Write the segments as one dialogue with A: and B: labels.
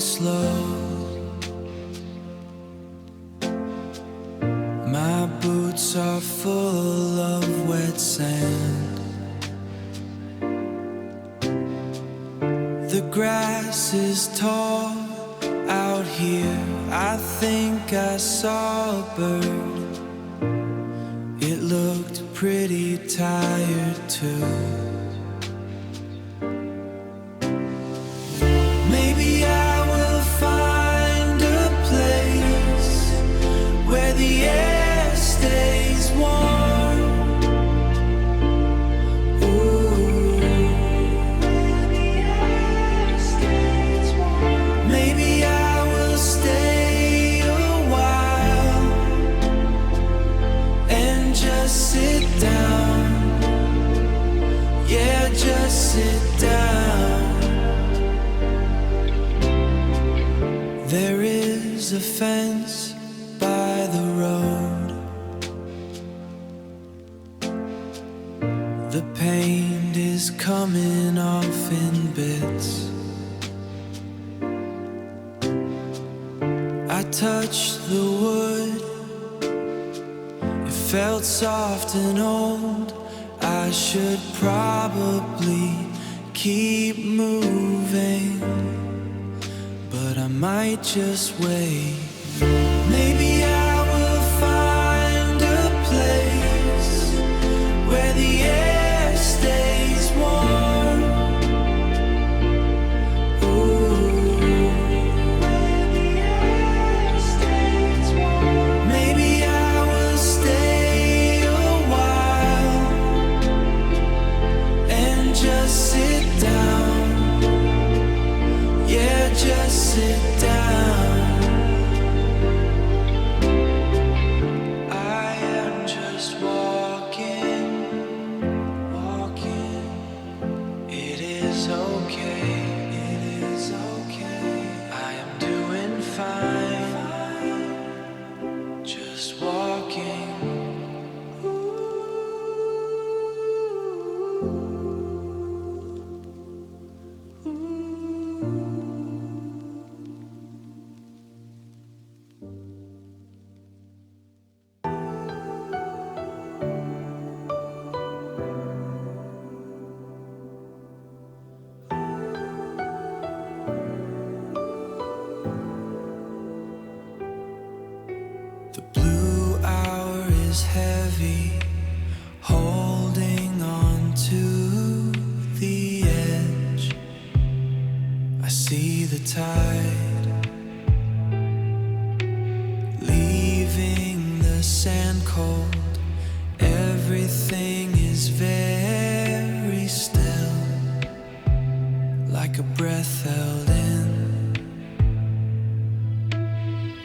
A: slow. My boots are full of wet sand. The grass is tall out here. I think I saw a bird. It looked pretty tired too. Maybe I will find a place where the air stays warm. Ooh. Maybe I will stay a while and just sit down. Yeah, just sit down. There is a fence by the road. The paint is coming off in bits. I touched the wood. It felt soft and old. I should probably keep moving, but I might just wait. Maybe I will find a place where the air stays warm. Ooh. Maybe I will stay a while and just sit down. Yeah, just sit down. I am just walking. It is okay, it is okay. I am doing fine. Just walking. The blue hour is heavy, holding on to the edge. I see the tide leaving the sand cold. Everything is very still, like a breath held in.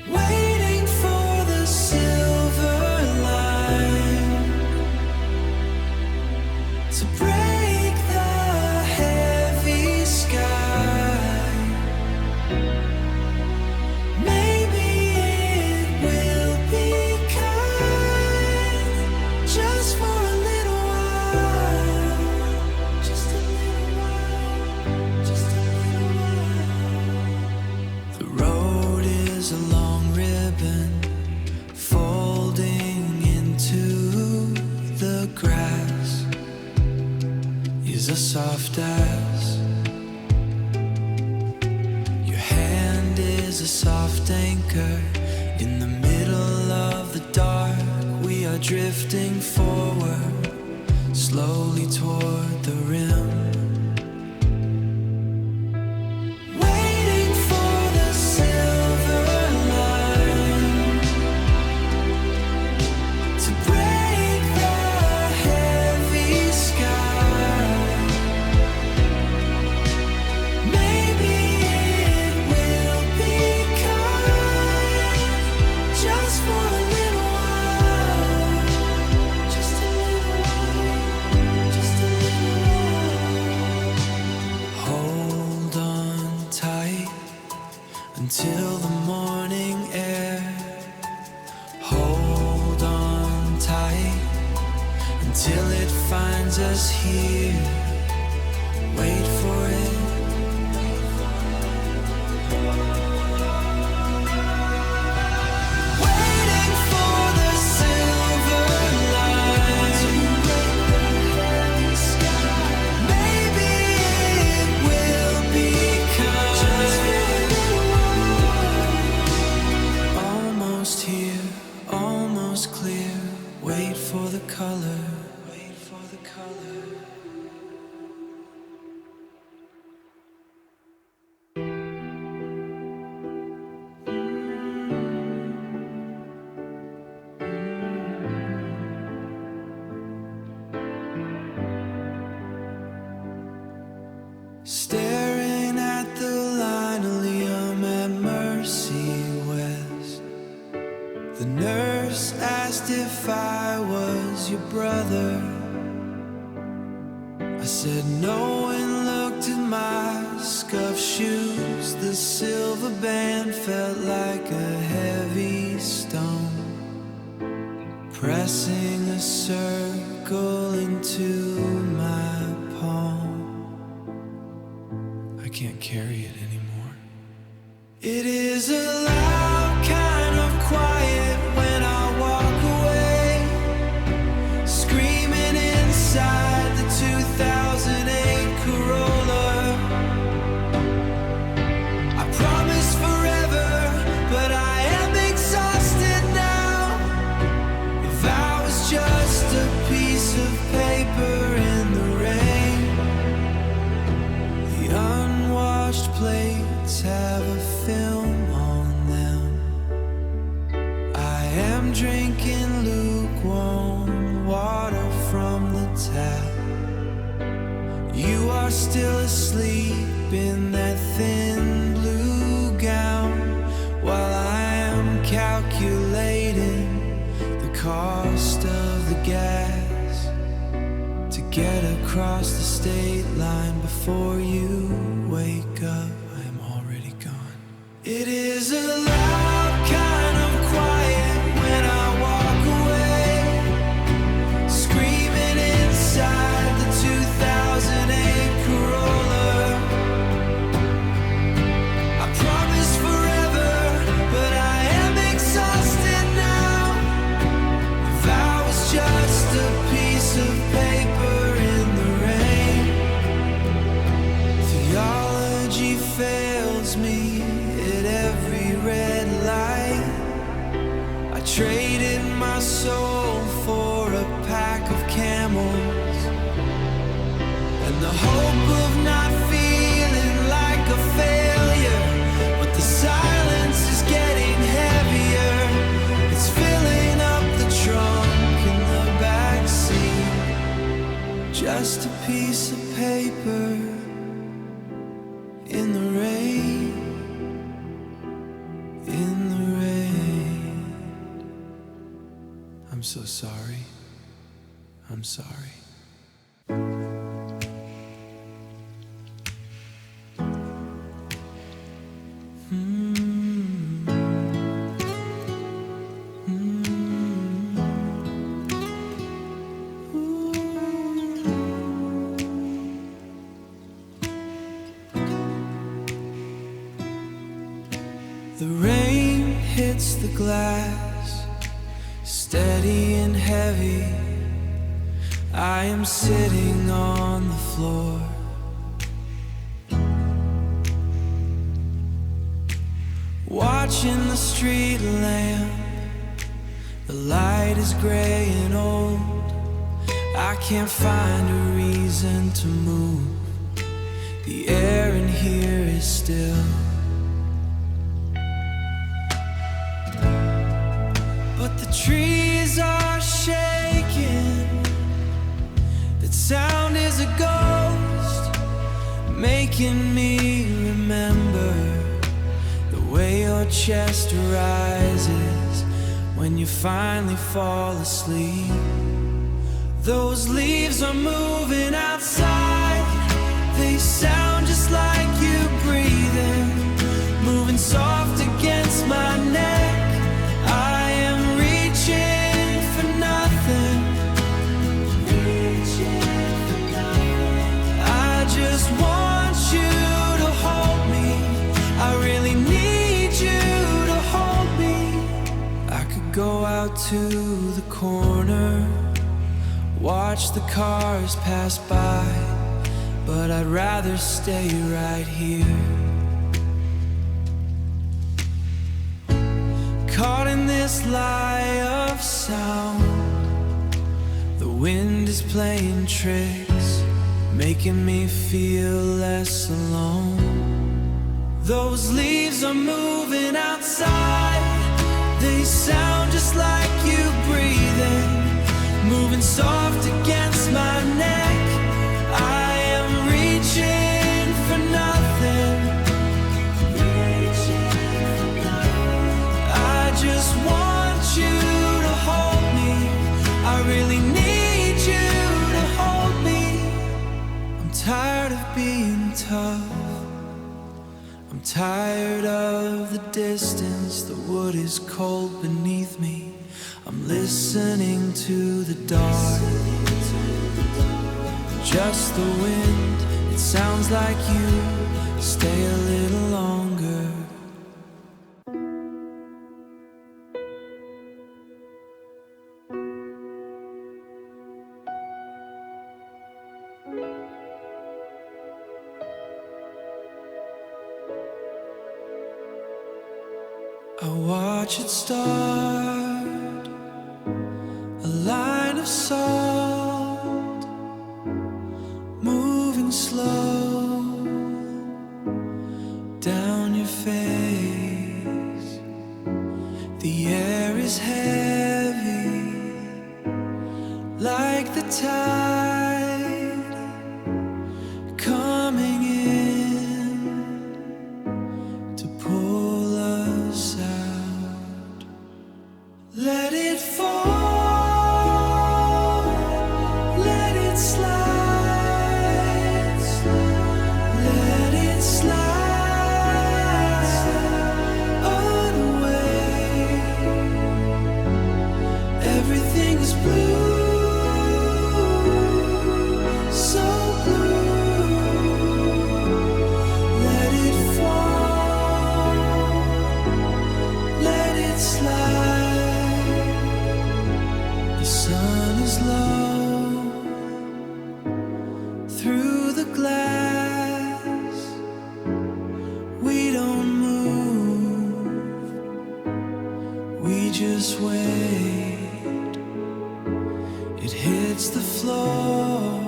A: Waiting for the silver line to break the heavy sky. Maybe it will be kind, just for a little while, just a little while, just a little while. The road is a long ribbon folding into the grass. Is a soft ass. Your hand is a soft anchor in the middle of the dark. We are drifting forward, slowly toward the rim. Waiting for the silver line to break the heavy sky. Maybe it will be kind, just for a little while, just a little while, just a little while. Hold on tight until the morning air. Hold on tight until it finds us here. Wait for it. Staring at the linoleum at Mercy West. The nurse asked if I was your brother. I said no and looked at my scuffed shoes. The silver band felt like a heavy stone, pressing a circle into my palm. I can't carry it anymore. It is a loud kind of quiet when I walk away, screaming inside the 2008 Corolla. I promised forever, but I am exhausted now. If I was just a piece of paper in the rain, the unwashed plates have a film on them. I am drinking lukewarm water from the tap. You are still asleep in that thin blue gown, while I am calculating the cost of the gas to get across the state line before you wake up. I am already gone. It is a loud kind of quiet when I walk away, screaming inside the 2008 Corolla. I promised forever, but I am exhausted now. If I was just a piece of paper in the rain, theology fails me at every red light. I traded my soul for a pack of Camels, and the hope of not feeling like a failure. But the silence is getting heavier. It's filling up the trunk in the backseat. Just a piece of paper in the rain, in the rain. I'm so sorry. I'm sorry. The rain hits the glass, steady and heavy. I am sitting on the floor, watching the street lamp. The light is gray and old. I can't find a reason to move. The air in here is still, but the trees are shaking. That sound is a ghost, making me remember the way your chest rises when you finally fall asleep. Those leaves are moving outside. They sound just like you breathing, moving soft against my neck. I am reaching for nothing, reaching for nothing. I just want you to hold me. I really need you to hold me. I could go out to the corner, watch the cars pass by, but I'd rather stay right here, caught in this lie of sound. The wind is playing tricks, making me feel less alone. Those leaves are moving outside. They sound just like you breathing, moving soft against my neck. I am reaching tired of being tough. I'm tired of the distance, the wood is cold beneath me. I'm listening to the dark. Just the wind, it sounds like you. Stay a little longer. I watch it start, a line of salt, moving slow down your face. The air is heavy, like the tide coming in to pull us out. Let it fall, let it slide, let it slide away. Everything is blue, so blue. Let it fall, let it slide. The sun is low through the glass. We don't move, we just wait. It hits the floor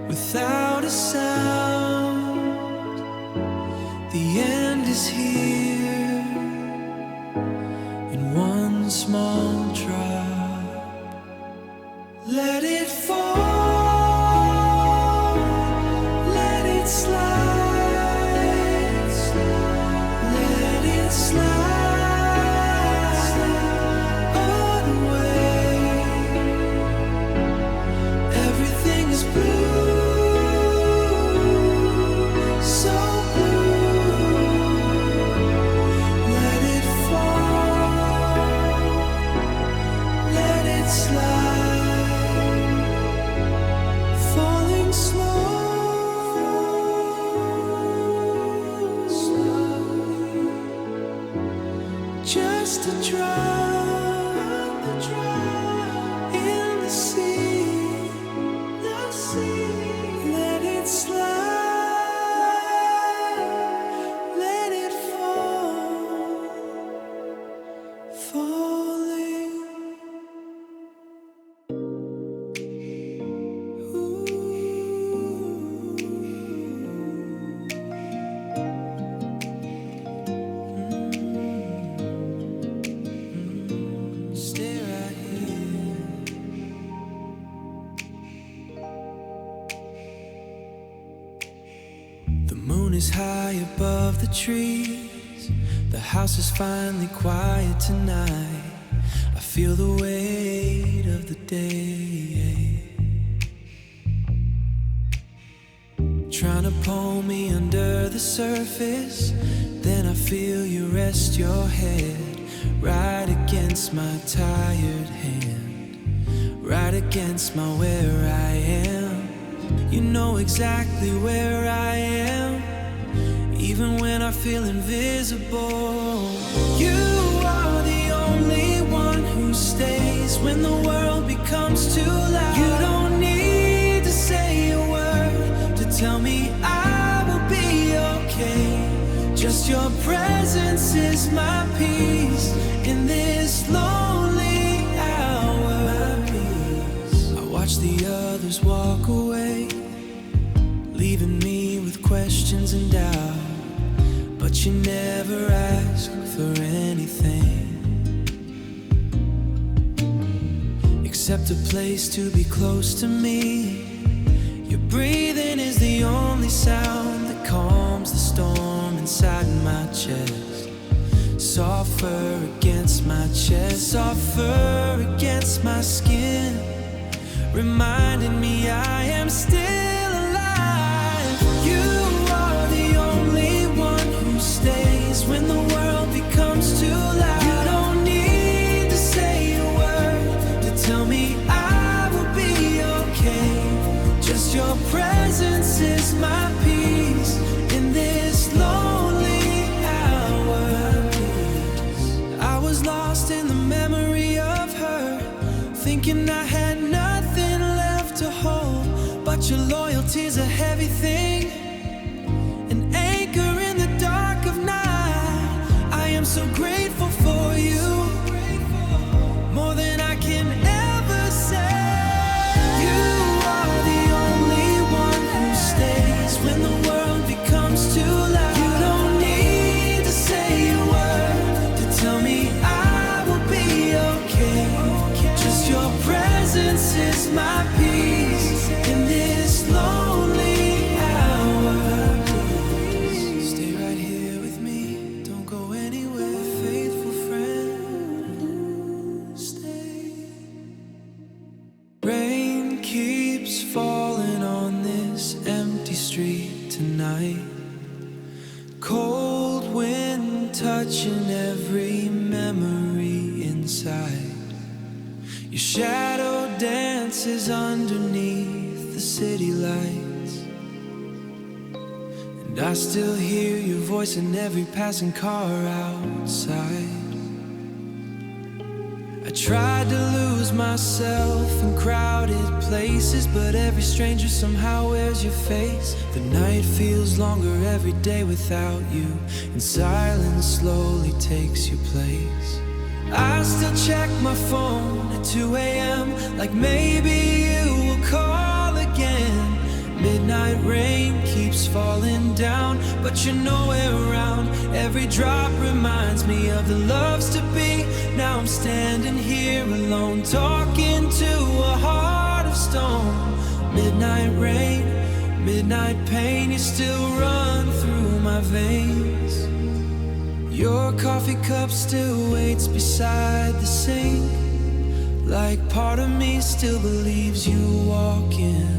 A: without a sound. The end is here in one small drop. Let it fall, let it slide, let it slide away. Everything is blue, so blue. Let it fall, let it slide, falling slowly, just a drop in the sea. Let it slide, let it fall, falling. Stay right here. The moon is high above the trees. The house is finally quiet tonight. I feel the weight of the day trying to pull me under the surface. Then I feel you rest your head right against my tired hand, right against my where I am. You know exactly where I am, even when I feel invisible. You are the only one who stays when the world becomes too loud. You don't need to say a word to tell me I will be okay. Just your presence is my peace in this lonely hour. I watch the others walk away, leaving me with questions and doubt. But you never ask for anything except a place to be close to me. Your breathing is the only sound that calms the storm inside my chest. Softer against my chest, softer against my skin, reminding me I am still presence is my peace in this lonely hour. I was lost in the memory of her, thinking I had nothing left to hold. But your loyalty's a heavy thing, an anchor in the dark of night. I am so grateful for you, more than I can ever say. You are the only one who stays when the world becomes too loud. You don't need to say a word to tell me I will be okay. Just your presence is my peace in this lonely hour. Stay right here with me, don't go anywhere, faithful friend. Stay. Rain keeps falling on this empty street tonight. Cold wind touching every memory inside. Your shadow dances underneath the city lights, and I still hear your voice in every passing car outside. I tried to lose myself in crowded places, but every stranger somehow wears your face. The night feels longer every day without you, and silence slowly takes your place. I still check my phone at 2 a.m. like maybe you will call again. Midnight rain keeps falling down, but you're nowhere around. Every drop reminds me of the loves to be. Now I'm standing here alone, talking to a heart of stone. Midnight rain, midnight pain, you still run through my veins. Your coffee cup still waits beside the sink, like part of me still believes you walk in.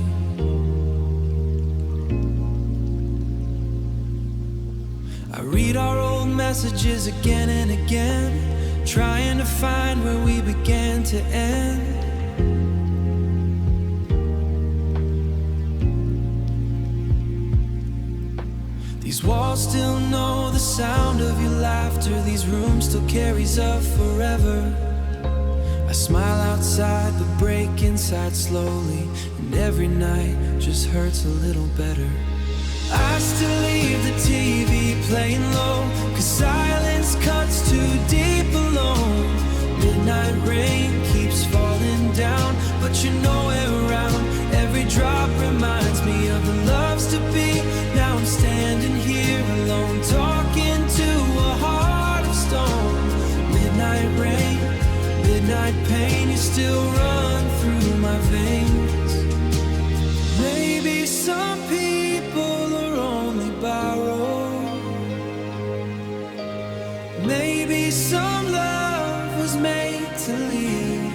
A: I read our old messages again and again, trying to find where we began to end. These walls still know the sound of your laughter. These rooms still carries up forever. I smile outside but break inside slowly, and every night just hurts a little better. I still leave the TV playing low, 'cause silence cuts too deep alone. Midnight rain keeps falling down, but you're nowhere around. Every drop reminds me of the loves to be. Now I'm standing here alone, talking to a heart of stone. Midnight rain, midnight pain, you still run through my veins. Maybe some people are only borrowed. Maybe some love was made to leave.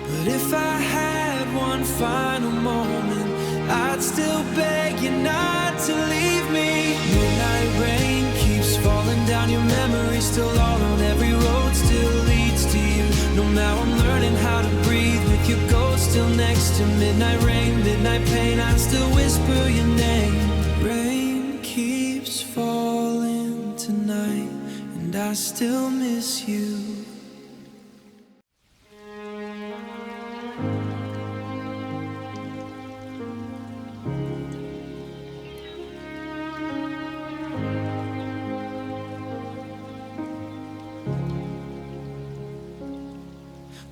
A: But if I had one final moment, I'd still beg you not to leave me. Midnight rain keeps falling down, your memory's still all on every road still leads to you. No, now I'm learning how to breathe with your ghost still next to midnight rain, midnight pain, I still whisper your name. Rain keeps falling tonight, and I still miss you.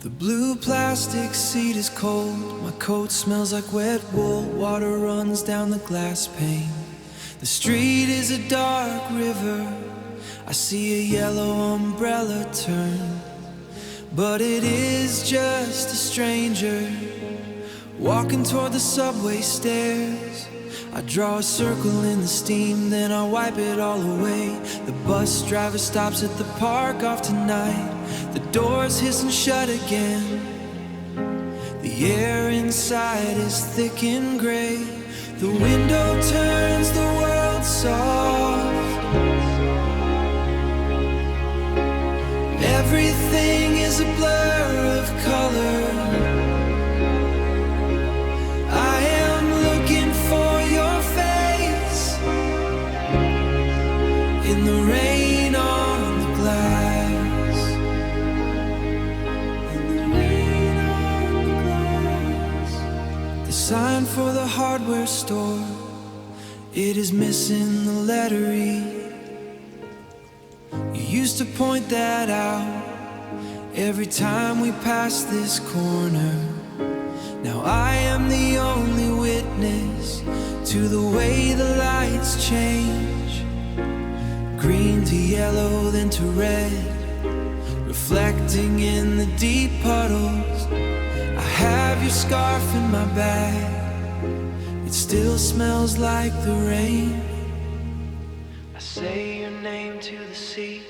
A: The blue plastic seat is cold, my coat smells like wet wool, water runs down the glass pane. The street is a dark river, I see a yellow umbrella turn, but it is just a stranger walking toward the subway stairs. I draw a circle in the steam, then I wipe it all away. The bus driver stops at the park off tonight. The doors hiss and shut again. The air inside is thick and gray. The window turns the world soft. Everything is a blur of color. sign for the hardware store, it is missing the letter E. You used to point that out every time we passed this corner. Now I am the only witness to the way the lights change. Green to yellow, then to red, reflecting in the deep puddles. I have your scarf in my bag, it still smells like the rain. I say your name to the sea,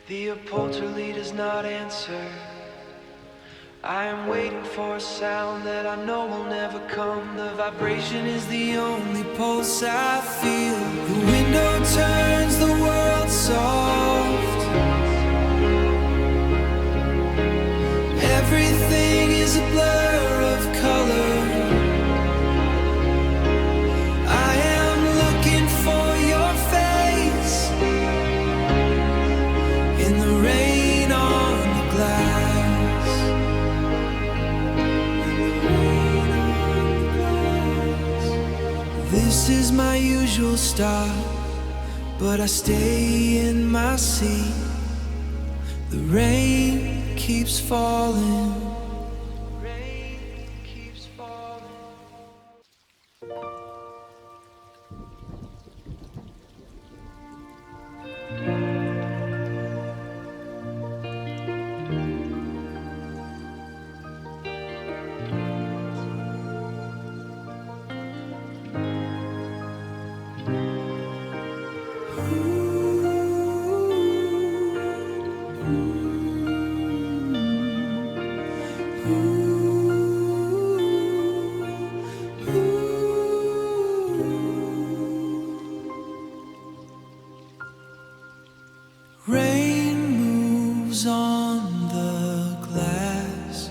A: the upholstery does not answer. I am waiting for a sound that I know will never come. The vibration is the only pulse I feel. The window turns the world soft, everything is a blur of color. I am looking for your face in the rain on the glass. This is my usual stop, but I stay in my seat. The rain keeps falling. Rain keeps falling. Rain moves on the glass,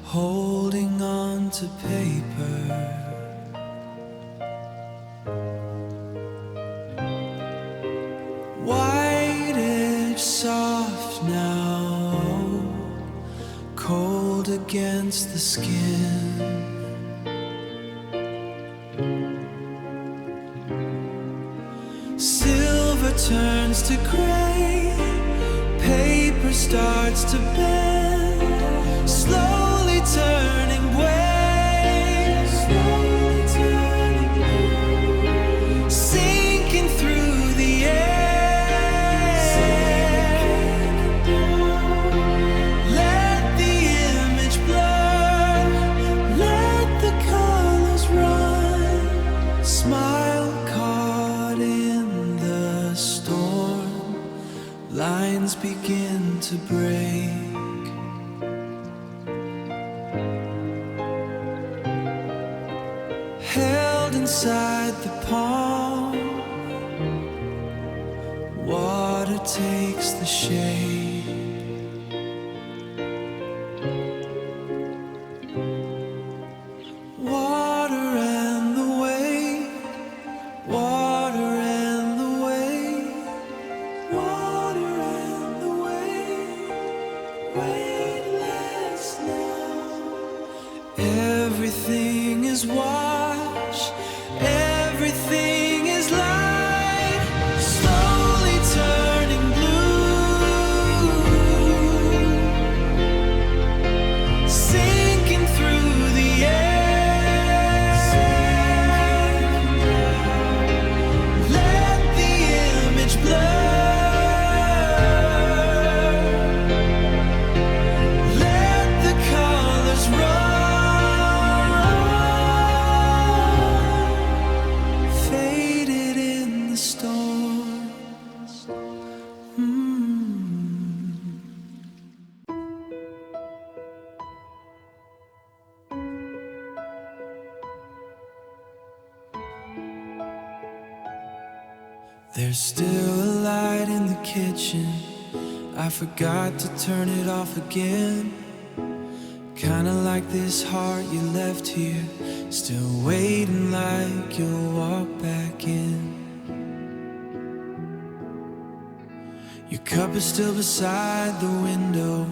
A: holding on to paper. White edge soft now, cold against the skin. Silver turns to gray, paper starts to bend, slowly turning gray, slowly turning blue, sinking through the air. Let the image blur, let the colors run. Smile caught in the storm, lines begin to break. Held inside the palm, water takes the shape. Water and the wave, water and the wave, water and the wave, weightless now. Everything is wash, everything is light, slowly turning blue, sinking through the air. Let the image blur, let the colors run, faded in the storm. There's still a light in the kitchen, I forgot to turn it off again. Kinda like this heart you left here, still waiting like you'll walk back in. Your cup is still beside the window,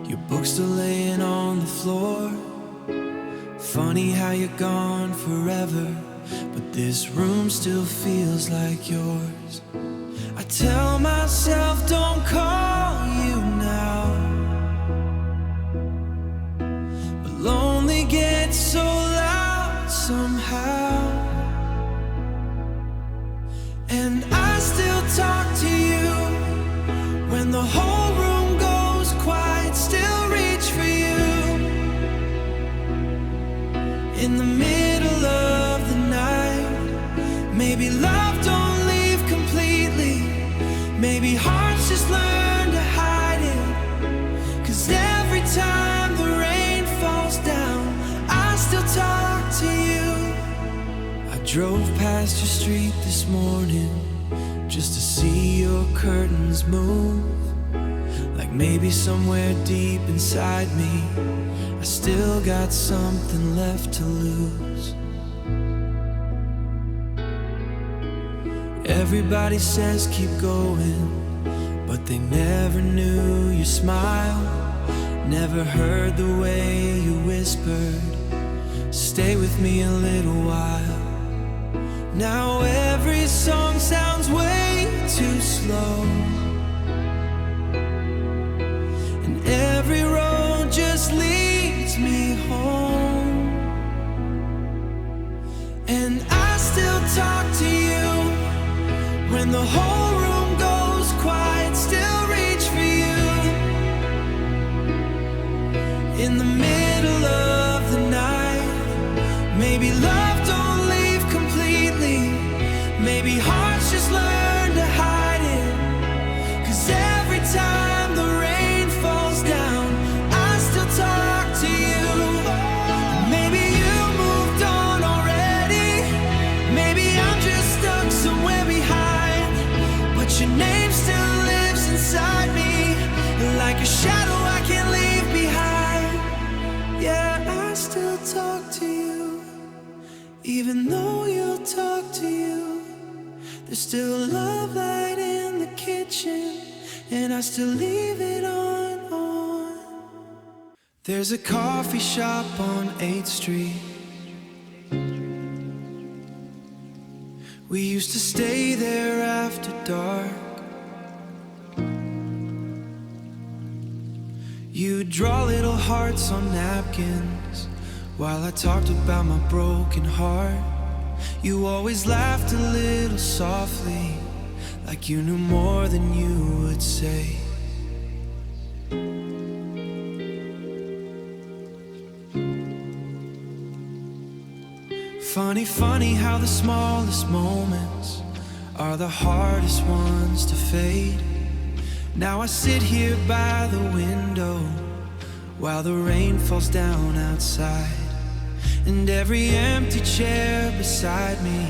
A: your book's still laying on the floor. Funny how you're gone forever, but this room still feels like yours. I tell myself don't call you now, but lonely gets so loud somehow. And I still talk to you when the whole room goes quiet, still reach for you in the middle of the night. Maybe love don't leave completely, maybe hearts just learn to hide it. 'Cause every time the rain falls down, I still talk to you. I drove past your street this morning just to see your curtains move. Like maybe somewhere deep inside me I still got something left to lose. Everybody says keep going, but they never knew your smile, never heard the way you whispered, stay with me a little while. Now every song sounds way too slow, and every road just leads me home. And I still talk to you when the whole room goes quiet, still reach for you in the middle of the night. Maybe love don't leave completely, maybe hearts just learn to hide it. 'Cause every time the rain falls down, I still talk to you. Maybe you moved on already, maybe I'm just stuck somewhere behind, but your name still lives inside me, like a shadow I can't leave behind. Yeah, I still talk to you, even though you'll talk to you. There's still a love light in the kitchen, and I still leave it on. There's a coffee shop on 8th Street. We used to stay there after dark. You'd draw little hearts on napkins while I talked about my broken heart. You always laughed a little softly, like you knew more than you would say. Funny, funny how the smallest moments are the hardest ones to fade. Now I sit here by the window while the rain falls down outside, and every empty chair beside me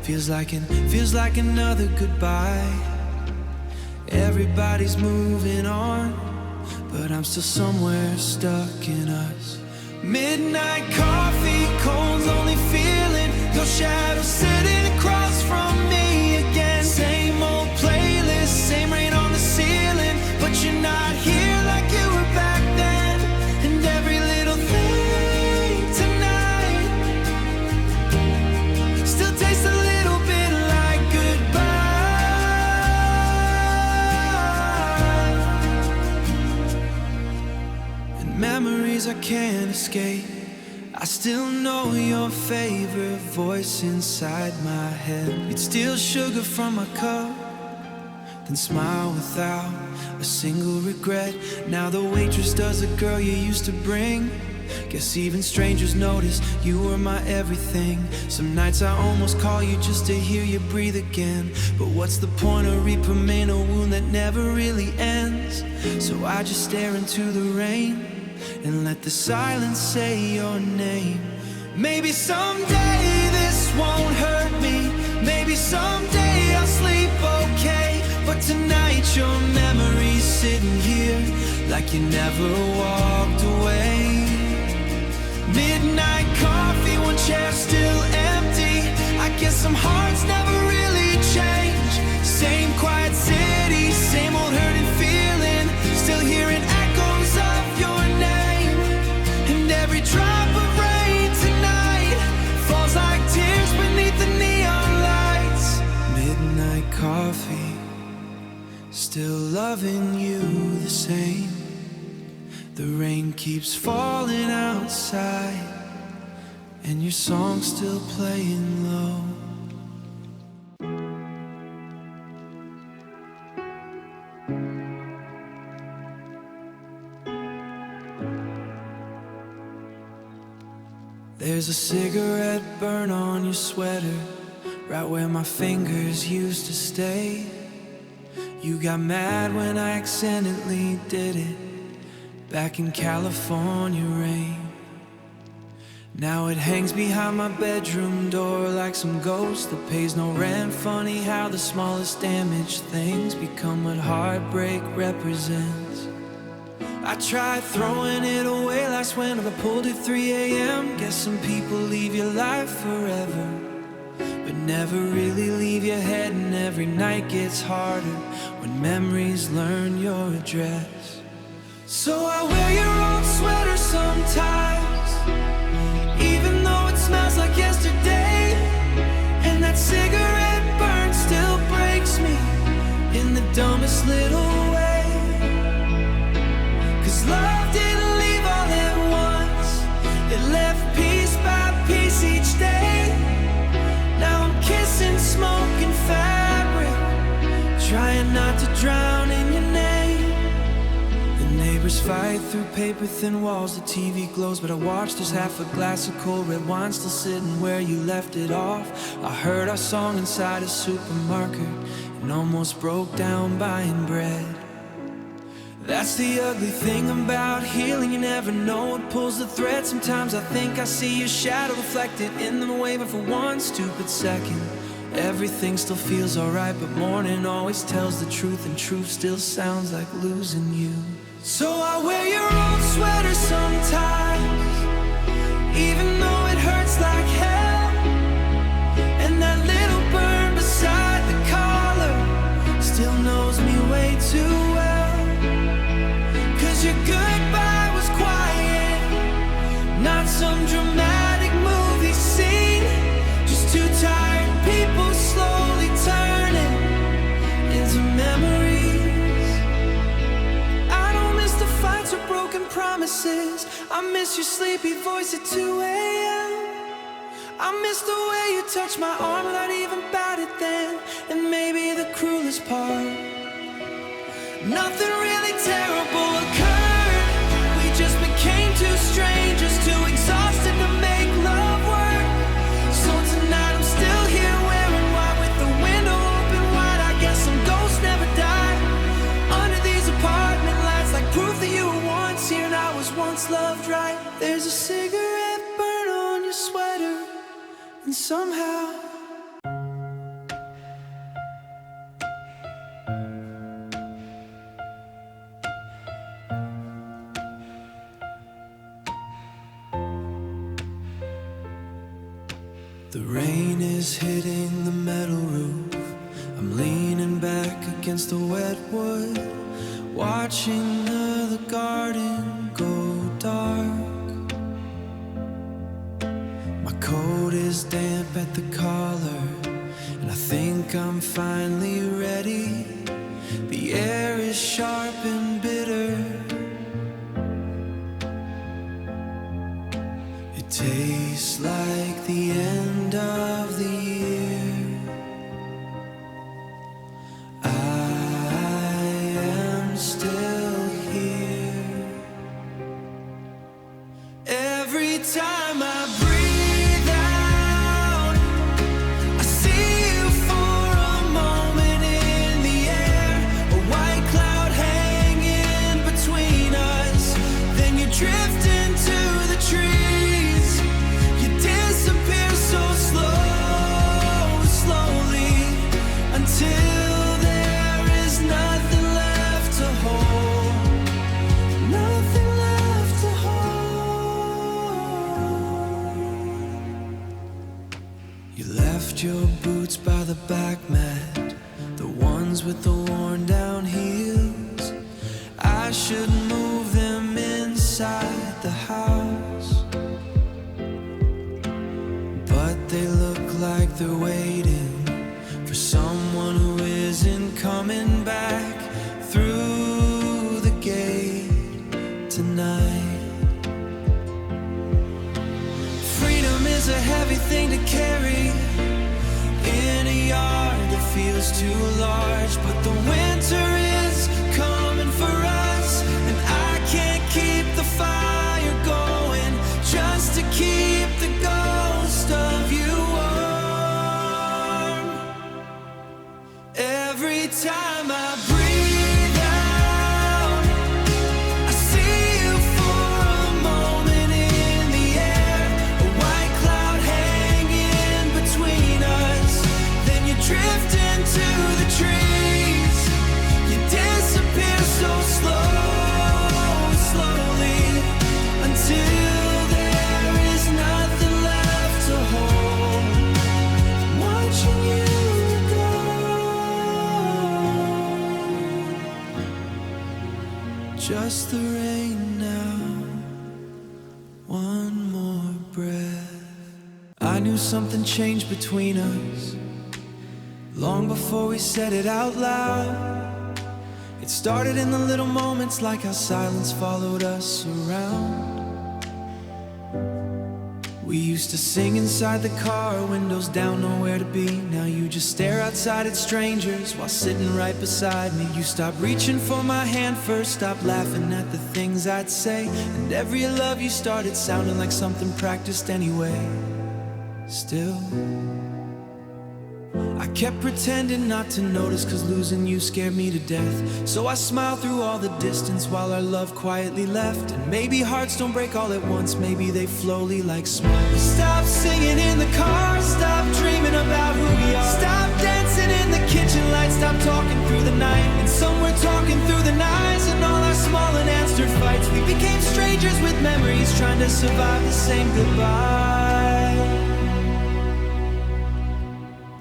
A: feels like another goodbye. Everybody's moving on, but I'm still somewhere stuck in us. Midnight coffee, cold, lonely feeling, your shadow sitting across from me again. Same old playlist, same rain on the ceiling, but you're not here like you were back then. And every little thing tonight still tastes a little bit like goodbye. And memories I can't escape, I still know your favorite voice inside my head. You'd steal sugar from my cup, then smile without a single regret. Now the waitress does a girl you used to bring. Guess even strangers notice you were my everything. Some nights I almost call you just to hear you breathe again, but what's the point of repaying a wound that never really ends? So I just stare into the rain and let the silence say your name. Maybe someday this won't hurt me, maybe someday I'll sleep okay, but tonight your memory's sitting here like you never walked away. Midnight coffee, one chair still empty, I guess some hearts never really change. Same quiet city, same old hurting feeling, still hearing echoes of your name. And every drop of rain tonight loving you the same. The rain keeps falling outside, and your song's still playing low. There's a cigarette burn on your sweater, right where my fingers used to stay. You got mad when I accidentally did it, back in California rain. Now it hangs behind my bedroom door like some ghost that pays no rent. Funny how the smallest damaged things become what heartbreak represents. I tried throwing it away last winter, I pulled it 3 a.m. Guess some people leave your life forever, but never really leave your head. And every night gets harder when memories learn your address. So I wear your old sweater sometimes, even though it smells like yesterday. And that cigarette burn still breaks me in the dumbest little way. 'Cause love didn't leave all at once, it left piece by piece each day. Now I'm kissing smoke and fabric, trying not to drown in your name. The neighbors fight through paper-thin walls, the TV glows, but I watch. There's half a glass of cold red wine still sitting where you left it off. I heard our song inside a supermarket and almost broke down buying bread. That's the ugly thing about healing, you never know what pulls the thread. Sometimes I think I see your shadow reflected in the wave, but for one stupid second everything still feels alright. But morning always tells the truth, and truth still sounds like losing you. So I wear your old sweater sometimes, even though it hurts like hell. And that little burn beside the collar still knows me way too well. 'Cause your goodbye was quiet, not some dramatic movie scene, just two tired people slowly turning into memories. I don't miss the fights or broken promises, I miss your sleepy voice at 2 a.m. I miss the way you touched my arm without even batted then. And maybe the cruelest part, nothing really terrible occurred. We just became two strangers, too exhausted to make love work. So tonight I'm still here wearing white with the window open wide. I guess some ghosts never die under these apartment lights, like proof that you were once here and I was once loved right. There's a cigarette burn on your sweater, and somehow the rain is hitting the metal roof. I'm leaning back against the wet wood, watching the garden go dark. My coat is damp at the collar, and I think I'm finally ready. The air is sharp and bitter. It tastes like the end of the year. I am still here. Every time I breathe out, I see you for a moment in the air. A white cloud hanging between us, then you drift into the trees. You disappear so slowly, until there is nothing left to hold. Nothing left to hold. You left your boots by the back mat, the ones with the worn down heels. I should move them inside the house, but they look like they're waiting for someone who isn't coming back through heavy thing to carry in a yard that feels too large. But the winter is coming for us, and I can't keep the fire going just to keep the ghost of you warm. Every time I breathe out, I see you for a moment in the air, a white cloud hanging between us. Then you drift into the trees, you disappear so slowly, until there is nothing left to hold. Watching you go. Just the rain now, one more breath. I knew something changed between us long before we said it out loud. It started in the little moments, like how silence followed us around. We used to sing inside the car, windows down, nowhere to be. Now you just stare outside at strangers while sitting right beside me. You stopped reaching for my hand first, stopped laughing at the things I'd say, and every love you started sounding like something practiced anyway. Still, I kept pretending not to notice, cause losing you scared me to death. So I smiled through all the distance while our love quietly left. And maybe hearts don't break all at once, maybe they slowly like smoke. Stop singing in the car, stop dreaming about who we are. Stop dancing in the kitchen light, stop talking through the night. And somewhere talking through the nights and all our small unanswered fights, we became strangers with memories, trying to survive the same goodbye.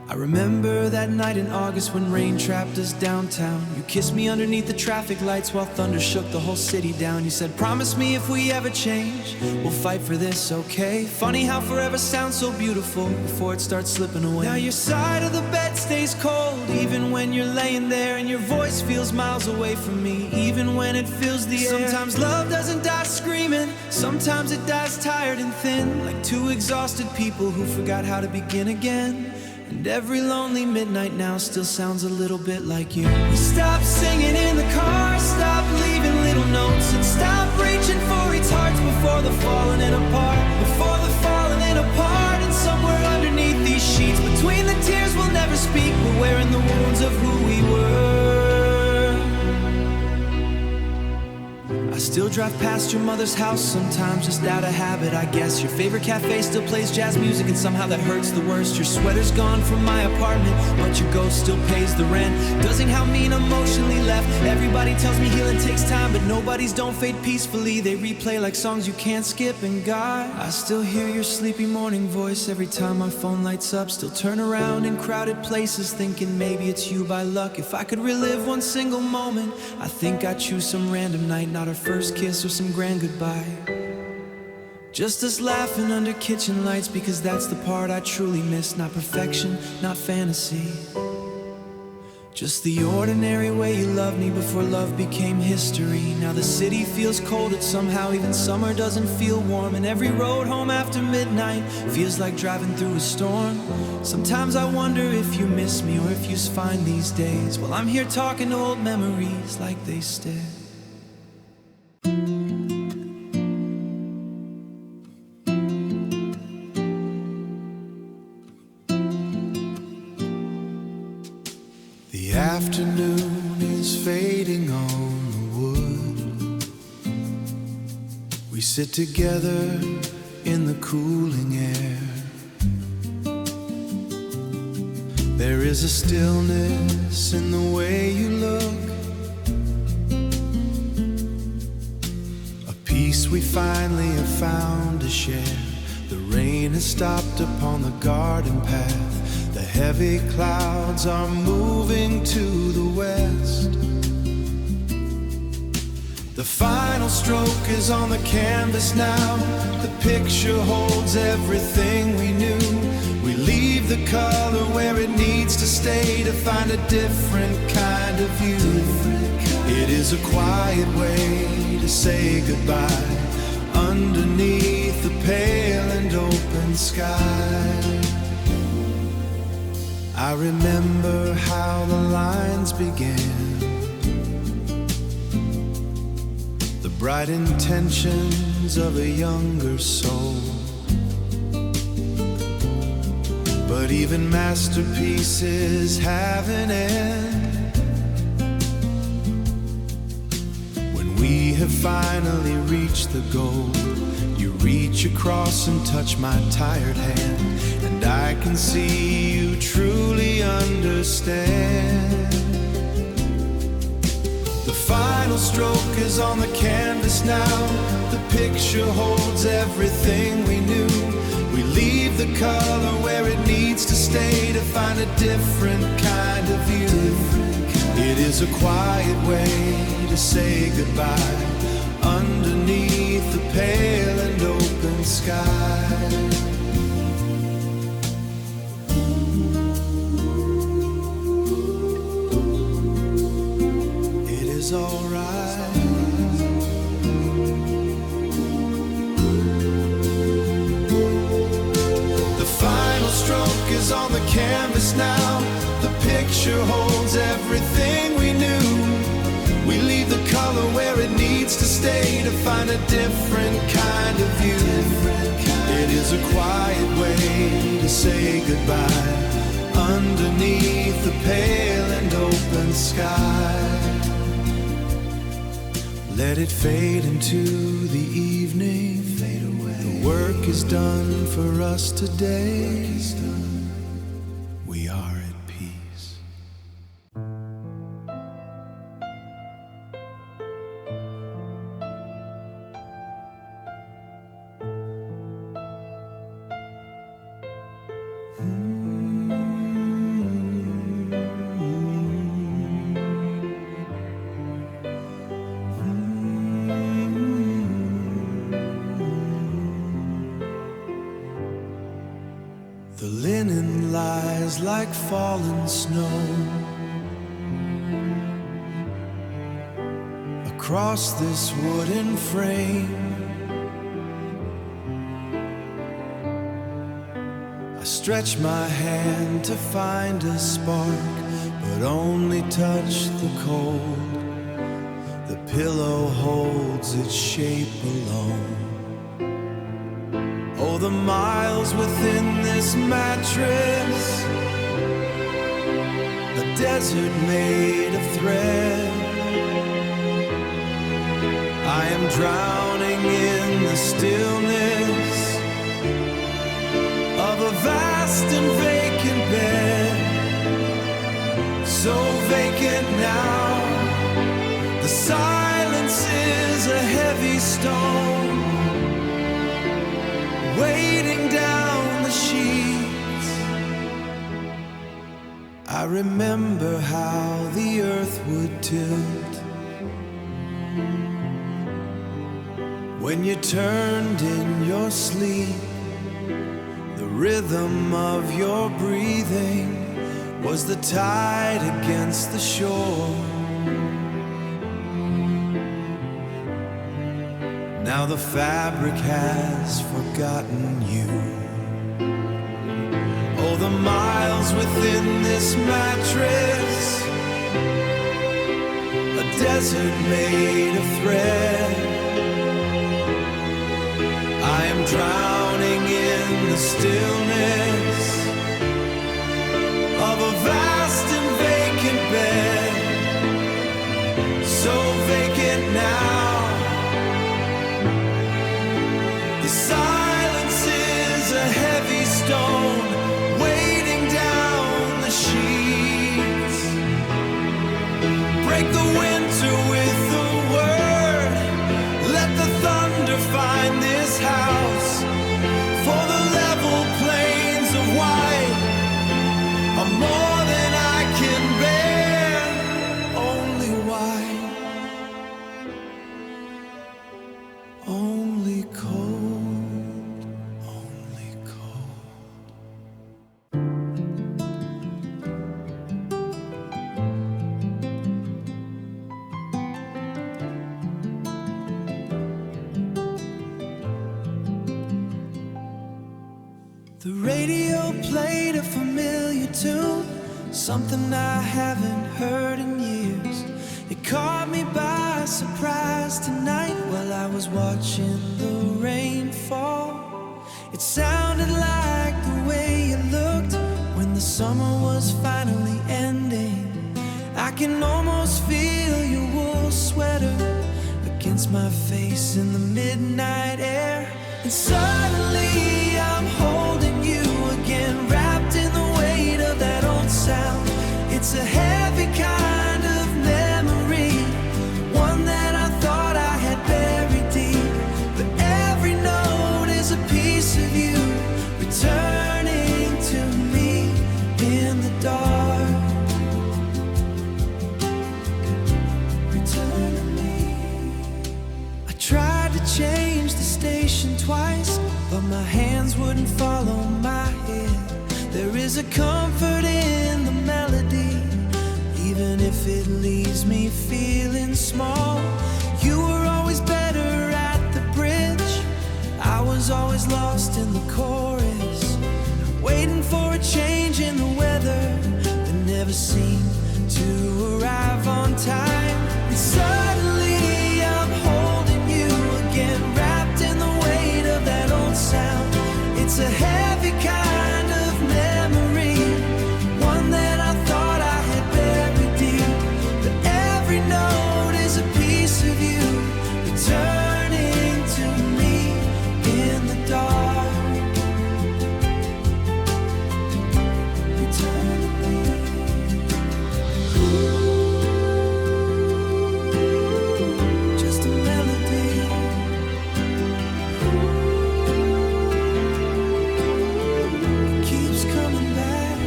A: I remember that night in August when rain trapped us downtown. You kissed me underneath the traffic lights while thunder shook the whole city down. You said, promise me if we ever change, we'll fight for this, okay? Funny how forever sounds so beautiful before it starts slipping away. Now your side of the bed stays cold, even when you're laying there, and your voice feels miles away from me, even when it fills the air. Sometimes love doesn't die screaming, sometimes it dies tired and thin, like two exhausted people who forgot how to begin again. And every lonely midnight now still sounds a little bit like you. Stop singing in the car, stop leaving little notes, and stop reaching for each hearts before the falling in apart. Before the falling in apart, and somewhere underneath these sheets, between the tears we'll never speak, we're wearing the wounds of who we were. I still drive past your mother's house sometimes, just out of habit, I guess. Your favorite cafe still plays jazz music, and somehow that hurts the worst. Your sweater's gone from my apartment, but your ghost still pays the rent. Doesn't how mean emotionally left. Everybody tells me healing takes time, but nobody's don't fade peacefully. They replay like songs you can't skip. And God, I still hear your sleepy morning voice every time my phone lights up. Still turn around in crowded places, thinking maybe it's you by luck. If I could relive one single moment, I think I'd choose some random night, not our first kiss or some grand goodbye. Just us laughing under kitchen lights, because that's the part I truly miss. Not perfection, not fantasy, just the ordinary way you loved me before love became history. Now the city feels cold, it somehow even summer doesn't feel warm, and every road home after midnight feels like driving through a storm. Sometimes I wonder if you miss me or if you's fine these days. Well, I'm here talking to old memories like they stay.
B: The afternoon is fading on the wood. We sit together in the cooling air. There is a stillness in the way you look, a peace we finally have found to share. The rain has stopped upon the garden path. The heavy clouds are moving to the west. The final stroke is on the canvas now. The picture holds everything we knew. We leave the color where it needs to stay to find a different kind of view. It is a quiet way to say goodbye underneath underneath the pale and open sky. I remember how the lines began, the bright intentions of a younger soul. But even masterpieces have an end. When we have finally reached the goal, you reach across and touch my tired hand, and I can see you truly understand. The final stroke is on the canvas now. The picture holds everything we knew. We leave the color where it needs to stay to find a different kind of view. It is a quiet way to say goodbye underneath the pale and open sky. It is alright. Stroke is on the canvas now. The picture holds everything we knew. We leave the color where it needs to stay to find a different kind of view. It is a quiet way to say goodbye underneath the pale and open sky. Let it fade into the evening. Fade away. The work is done for us today. We are at peace. The linen lies like fallen snow across this wooden frame. I stretch my hand to find a spark, but only touch the cold. The pillow holds its shape alone. Oh, the miles within this mattress, a desert made of thread. I am drowning in the stillness of a vast and vacant bed. So vacant now, the silence is a heavy stone weighting down the sheets. I remember how the earth would tilt when you turned in your sleep. The rhythm of your breathing was the tide against the shore. Now the fabric has forgotten you. Oh, the miles within this mattress, a desert made of thread. I am drowning in the stillness of a vast and vacant bed. So vacant now, the silence is a heavy stone weighting down the sheets. Break the winter with the word. Let the thunder find this house. For the level plains of white are more than I can bear. Only white, only cold, only cold.
A: radio played a familiar tune, something I haven't heard in years. It caught me by surprise tonight while I was watching the rain fall. It sounded like the way you looked when the summer was finally ending. I can almost feel your wool sweater against my face in the midnight air. And suddenly I'm holding you again, wrapped in the weight of that old sound. It's a heavy kind of memory, one that I thought I had buried deep. But every note is a piece of you, returning to me in the dark. Return to me. I tried to change the station twice, but my hands wouldn't follow my head. There is a comfort in the melody, even if it leaves me feeling small. You were always better at the bridge, I was always lost in the chorus, waiting for a change in the weather that never seemed to arrive on time. And suddenly I'm holding you again, wrapped in the weight of that old sound. It's a heavy kind of memory, one that I thought I had buried deep. But every note is a piece of you, returning to me in the dark. Return to me. Just a melody. Keeps coming back.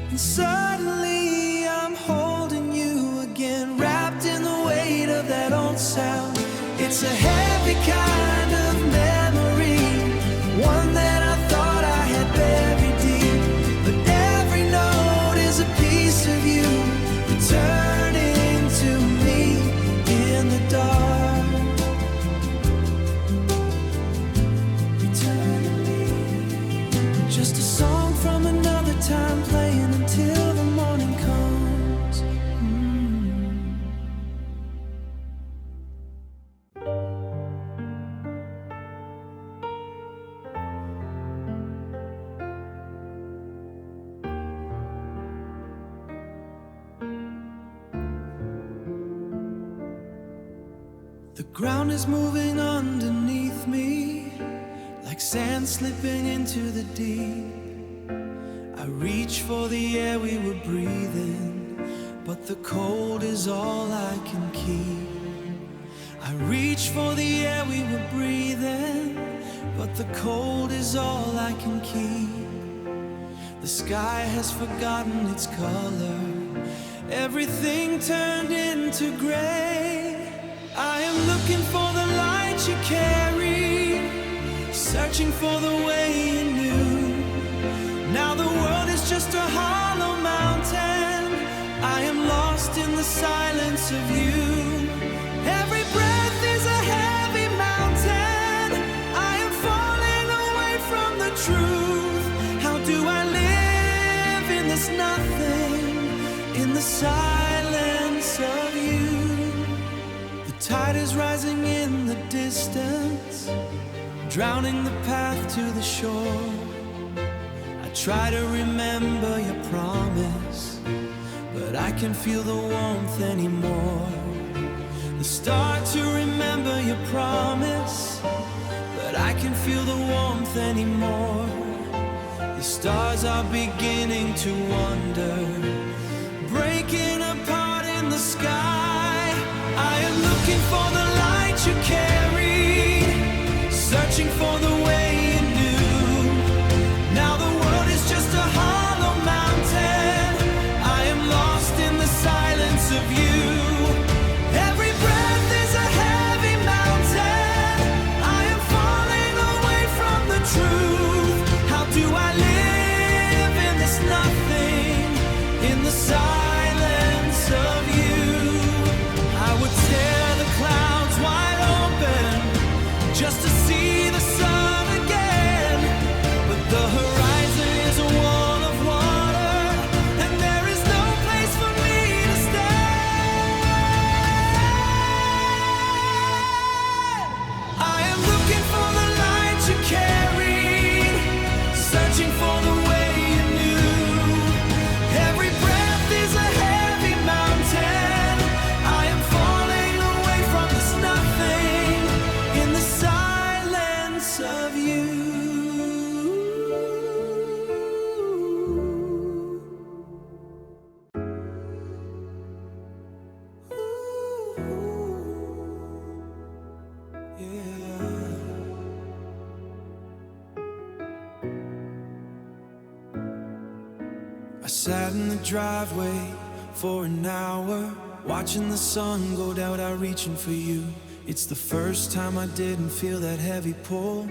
A: And suddenly I'm holding you again, wrapped in the weight of that old sound. It's a heavy kind of memory, one that I thought I had buried deep. But every note is a piece of you, returning to me in the dark. Return to me. Just a song from another time, playing until the morning comes. The ground is moving underneath me, like sand slipping into the deep. I reach for the air we were breathing, but the cold is all I can keep. I reach for the air we were breathing, but the cold is all I can keep. The sky has forgotten its color, everything turned into gray. I am looking for the light you carry, searching for the way you knew. Now the world is just a hollow mountain, I am lost in the silence of you. Every breath is a heavy mountain, I am falling away from the truth. How do I live in this nothing, in the silence of you? The tide is rising in the distance, drowning the path to the shore. I try to remember your promise, but I can't feel the warmth anymore. The start to remember your promise, but I can't feel the warmth anymore. The stars are beginning to wonder, breaking apart in the sky. I am looking for the light you carried, searching for the way you knew. Now the world is just a hollow mountain, I am lost in the silence of you. Every breath is a heavy mountain, I am falling away from the truth. How do I live in this nothing, in the silence of you? searching for the way you knew. Every breath is a heavy mountain. I am falling away from this nothing in the silence of you. I sat in the driveway for an hour, watching the sun go down, out reaching for you. It's the first time I didn't feel that heavy pull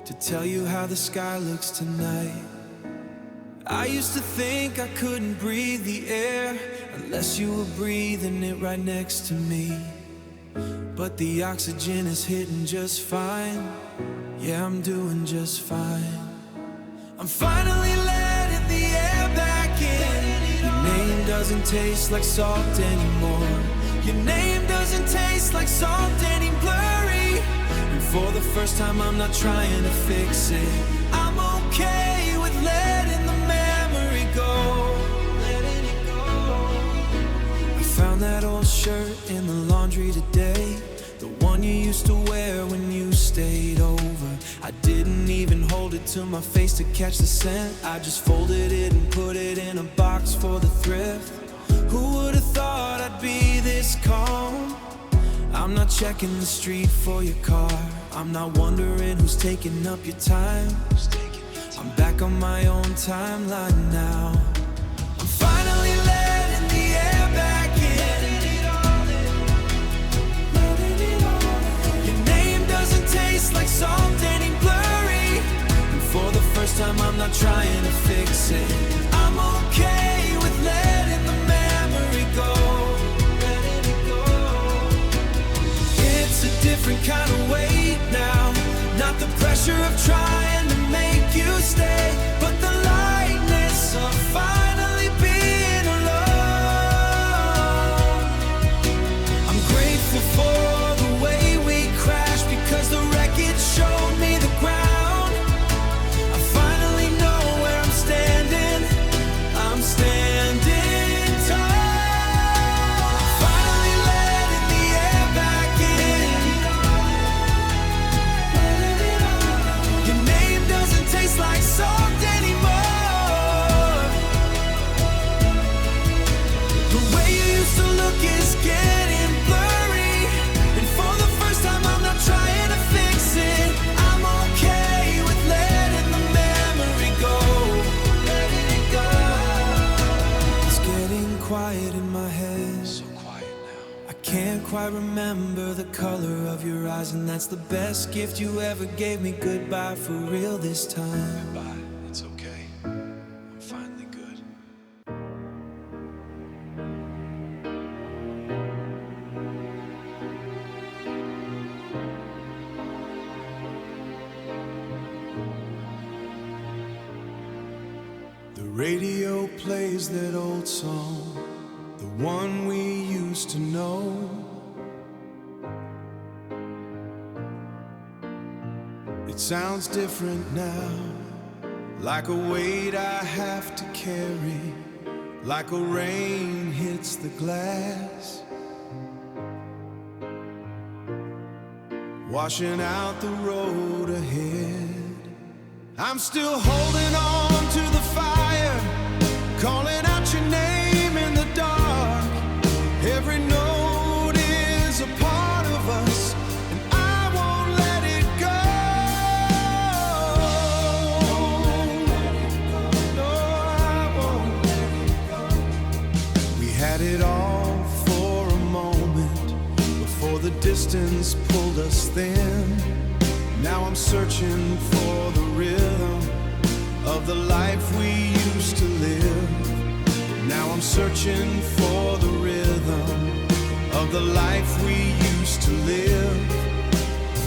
A: to tell you how the sky looks tonight. I used to think I couldn't breathe the air unless you were breathing it right next to me. But the oxygen is hitting just fine. Yeah, I'm doing just fine. I'm finally letting the air back in. Your name doesn't taste like salt anymore. Your name doesn't taste like salt any blurry. And for the first time I'm not trying to fix it. I'm okay with letting the memory go. Letting it go. I found that old shirt in the laundry today, the one you used to wear when you stayed over. I didn't even hold it to my face to catch the scent. I just folded it and put it in a box for the thrift. Who would have thought I'd be this calm? I'm not checking the street for your car. I'm not wondering who's taking up your time. I'm back on my own timeline now. I'm finally letting the air back in. Your name doesn't taste like salt any blurry. And for the first time I'm not trying to fix it. I'm okay with letting the memory go. Letting it go. It's a different kind of weight now. Not the pressure of trying to make you stay, but the lightness of finally being alone. I'm grateful for the way we crashed, because the wreckage showed me the ground. I finally know where I'm standing. I'm standing tall. Finally letting the air back in. Your name doesn't taste like salt anymore. The way you used to look is getting blurry. And for the first time I'm not trying to fix it. I'm okay with letting the memory go. Letting it go. It's getting quiet in my head. So quiet now. I can't quite remember the color of your eyes, and that's the best gift you ever gave me. Goodbye for real this time. Goodbye, it's okay. I'm finally good.
B: The radio plays that old song, the one we used to know. It sounds different now, like a weight I have to carry, like a rain hits the glass, washing out the road ahead. I'm still holding on to the fire, calling out your name in the dark. Every note is a part of us, and I won't let it go. No, I won't let it go. We had it all for a moment before the distance pulled us thin. Now I'm searching for the rhythm of the life we used to live. Now I'm searching for the rhythm of the life we used to live.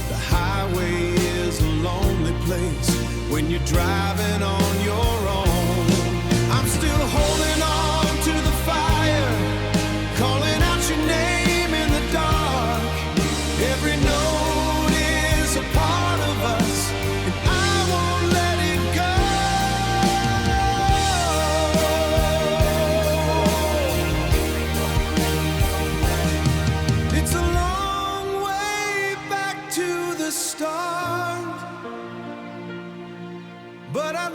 B: The highway is a lonely place when you're driving on your own. I'm still holding on to the fire, calling out your name in the dark. Every note is a part of us, and I won't let it go.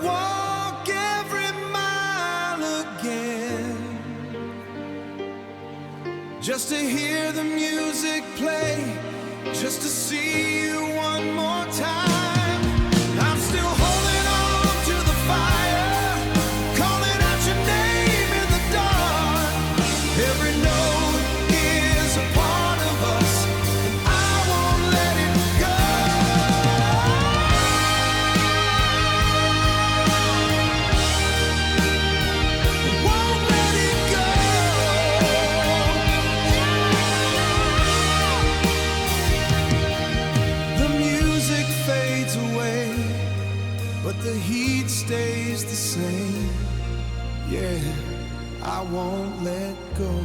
B: walk every mile again, just to hear the music play, just to see you one more time. I'm still holding on to the fire, calling out your name in the dark. Every note is a part of us, and I won't let it go. Won't let it go. The music fades away, but the heat stays the same. Yeah, I won't let go.